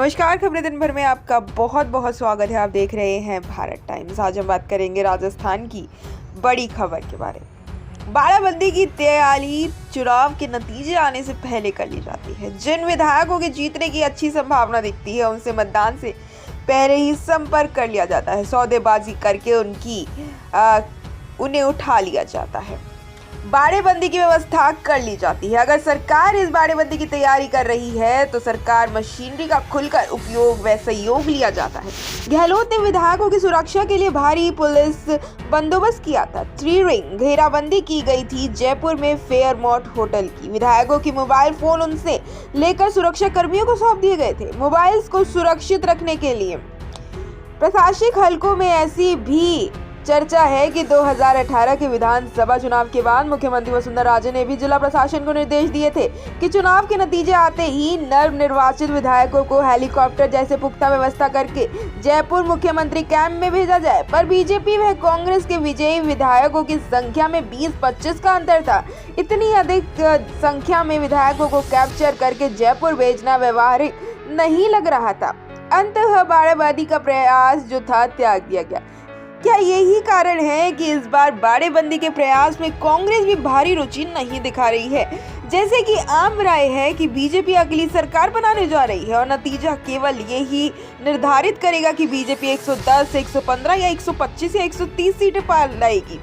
नमस्कार, खबरें दिन भर में आपका बहुत बहुत स्वागत है। आप देख रहे हैं भारत टाइम्स। आज हम बात करेंगे राजस्थान की बड़ी खबर के बारे में। बाड़ाबंदी की तैयारी चुनाव के नतीजे आने से पहले कर ली जाती है। जिन विधायकों के जीतने की अच्छी संभावना दिखती है उनसे मतदान से पहले ही संपर्क कर लिया जाता है। सौदेबाजी करके उन्हें उठा लिया जाता है। बाड़ेबंदी की व्यवस्था कर ली जाती है। अगर सरकार इस बाड़ेबंदी की तैयारी कर रही है तो सरकार मशीनरी का खुलकर उपयोग व सहयोग लिया जाता है। गहलोत ने विधायकों की सुरक्षा के लिए भारी पुलिस बंदोबस्त किया था। 3 रिंग घेराबंदी की गई थी जयपुर में फेयरमाउंट होटल की। विधायकों की मोबाइल फोन उनसे लेकर सुरक्षा कर्मियों को सौंप दिए गए थे। मोबाइल्स को सुरक्षित रखने के लिए प्रशासनिक हलकों में ऐसी भी चर्चा है कि 2018 के विधानसभा चुनाव के बाद मुख्यमंत्री वसुंधरा राजे ने भी जिला प्रशासन को निर्देश दिए थे कि चुनाव के नतीजे आते ही नवनिर्वाचित विधायकों को हेलीकॉप्टर जैसे पुख्ता व्यवस्था करके जयपुर मुख्यमंत्री कैंप में भेजा जाए। पर बीजेपी व कांग्रेस के विजयी विधायकों की संख्या में 20-25 का अंतर था। इतनी अधिक संख्या में विधायकों को कैप्चर करके जयपुर भेजना व्यवहारिक नहीं लग रहा था। अंततः बाड़ेबंदी का प्रयास जो था त्याग दिया गया। क्या यही कारण है कि इस बार बाड़ेबंदी के प्रयास में कांग्रेस भी भारी रुचि नहीं दिखा रही है? जैसे कि आम राय है कि बीजेपी अगली सरकार बनाने जा रही है और नतीजा केवल यही निर्धारित करेगा कि बीजेपी 110, 115 या 125 या 130 सीटें पा लाएगी।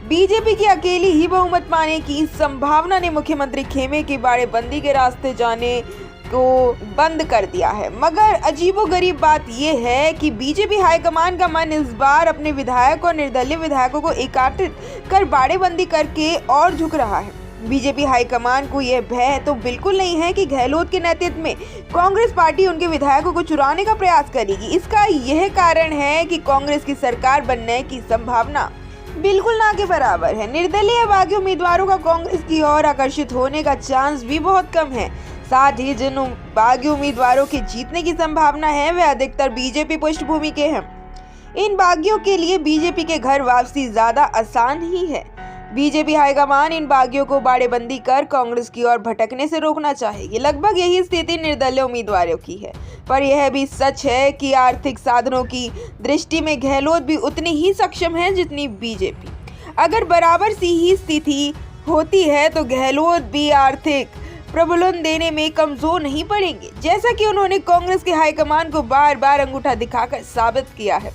बीजेपी की अकेली ही बहुमत पाने की संभावना ने मुख्यमंत्री खेमे की बाड़ेबंदी के रास्ते जाने को बंद कर दिया है। मगर अजीबोगरीब बात यह है कि बीजेपी हाईकमान का मन इस बार अपने विधायक और निर्दलीय विधायकों को एकत्रित कर बाड़ेबंदी करके और झुक रहा है। बीजेपी हाईकमान को यह भय तो बिल्कुल नहीं है कि गहलोत के नेतृत्व में कांग्रेस पार्टी उनके विधायकों को चुराने का प्रयास करेगी। इसका यह कारण है कि कांग्रेस की सरकार बनने की संभावना बिल्कुल ना के बराबर है। निर्दलीय बागी उम्मीदवारों का कांग्रेस की ओर आकर्षित होने का चांस भी बहुत कम है। साथ ही जिन बागी उम्मीदवारों के जीतने की संभावना है वे अधिकतर बीजेपी पृष्ठभूमि के हैं। इन बागियों के लिए बीजेपी के घर वापसी ज्यादा आसान ही है। बीजेपी हाईकमान इन बागियों को बाड़ेबंदी कर कांग्रेस की ओर भटकने से रोकना चाहेगी। लगभग यही स्थिति निर्दलीय उम्मीदवारों की है। पर यह भी सच है कि आर्थिक साधनों की दृष्टि में गहलोत भी उतनी ही सक्षम है जितनी बीजेपी। अगर बराबर सी ही स्थिति होती है तो गहलोत भी आर्थिक प्रबंधन देने में कमजोर नहीं पड़ेंगे, जैसा कि उन्होंने कांग्रेस के हाईकमान को बार बार अंगूठा दिखाकर साबित किया है।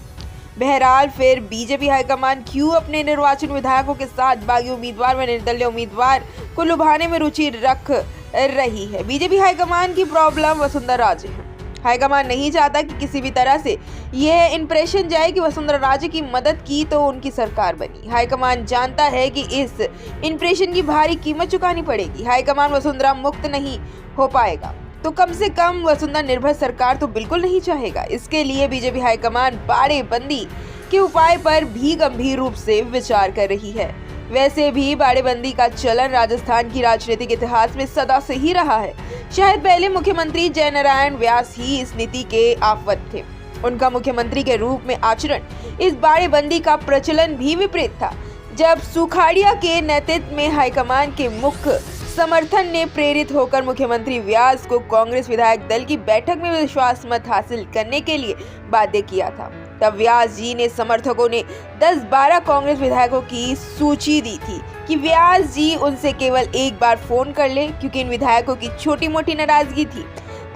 बहरहाल फिर बीजेपी हाईकमान क्यों अपने निर्वाचित विधायकों के साथ बागी उम्मीदवार व निर्दलीय उम्मीदवार को लुभाने में रुचि रख रही है? बीजेपी हाईकमान की प्रॉब्लम वसुंधरा राजे है। हाईकमान नहीं चाहता कि किसी भी तरह से यह इंप्रेशन जाए कि वसुंधरा राजे की मदद की तो उनकी सरकार बनी। हाईकमान जानता है कि इस इंप्रेशन की भारी कीमत चुकानी पड़ेगी। हाईकमान वसुंधरा मुक्त नहीं हो पाएगा तो कम से कम वसुंधरा निर्भर सरकार तो बिल्कुल नहीं चाहेगा। इसके लिए बीजेपी हाईकमान बाड़ेबंदी के उपाय पर भी गंभीर रूप से विचार कर रही है। वैसे भी बाड़ेबंदी का चलन राजस्थान की राजनीतिक इतिहास में सदा से ही रहा है। शायद पहले मुख्यमंत्री जयनारायण व्यास ही इस नीति के आफत थे। उनका मुख्यमंत्री के रूप में आचरण इस बाड़ेबंदी का प्रचलन भी विपरीत था। जब सुखाड़िया के नेतृत्व में हाईकमान के मुख्य समर्थन ने प्रेरित होकर मुख्यमंत्री व्यास को कांग्रेस विधायक दल की बैठक में विश्वास मत हासिल करने के लिए बाध्य किया था, तब व्यास जी ने समर्थकों ने 10-12 कांग्रेस विधायकों की सूची दी थी कि व्यास जी उनसे केवल एक बार फोन कर ले, क्योंकि इन विधायकों की छोटी मोटी नाराजगी थी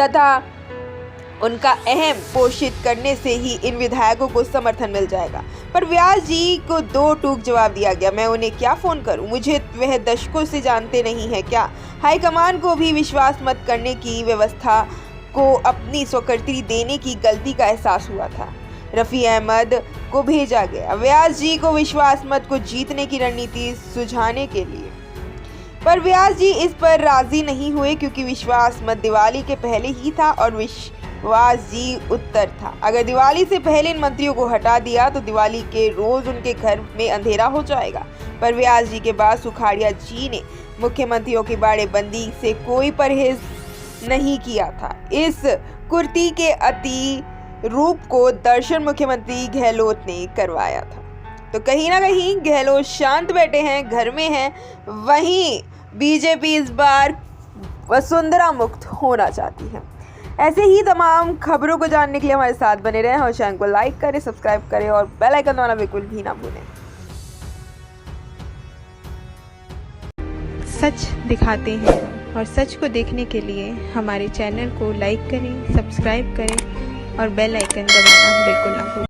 तथा उनका अहम पोषित करने से ही इन विधायकों को समर्थन मिल जाएगा। पर व्यास जी को 2 टूक जवाब दिया गया, मैं उन्हें क्या फोन करूं, मुझे वह दशकों से जानते नहीं है क्या? हाईकमान को भी विश्वास मत करने की व्यवस्था को अपनी स्वीकृति देने की गलती का एहसास हुआ था। रफी अहमद को भेजा गया व्यास जी को विश्वास मत को जीतने की रणनीति सुझाने के लिए, पर व्यास जी इस पर राजी नहीं हुए क्योंकि विश्वास मत दिवाली के पहले ही था और विश्वास जी उत्तर था। अगर दिवाली से पहले इन मंत्रियों को हटा दिया तो दिवाली के रोज उनके घर में अंधेरा हो जाएगा। पर व्यास जी के बाद सुखाड़िया जी ने मुख्यमंत्रियों की बाड़ेबंदी से कोई परहेज नहीं किया था। इस कुर्ती के अति रूप को दर्शन मुख्यमंत्री गहलोत ने करवाया था। तो कहीं ना कहीं गहलोत शांत बैठे हैं, घर में हैं। वहीं बीजेपी इस बार वसुंधरा मुक्त होना चाहती है। ऐसे ही तमाम खबरों को जानने के लिए हमारे साथ बने रहें और चैनल को लाइक करें, सब्सक्राइब करें और बेल आइकन दबाना बिल्कुल भी ना भूलें। सच दिखाते हैं और सच को देखने के लिए हमारे चैनल को लाइक करें, सब्सक्राइब करें और बेल आइकन दबाना बिल्कुल ना भूलें।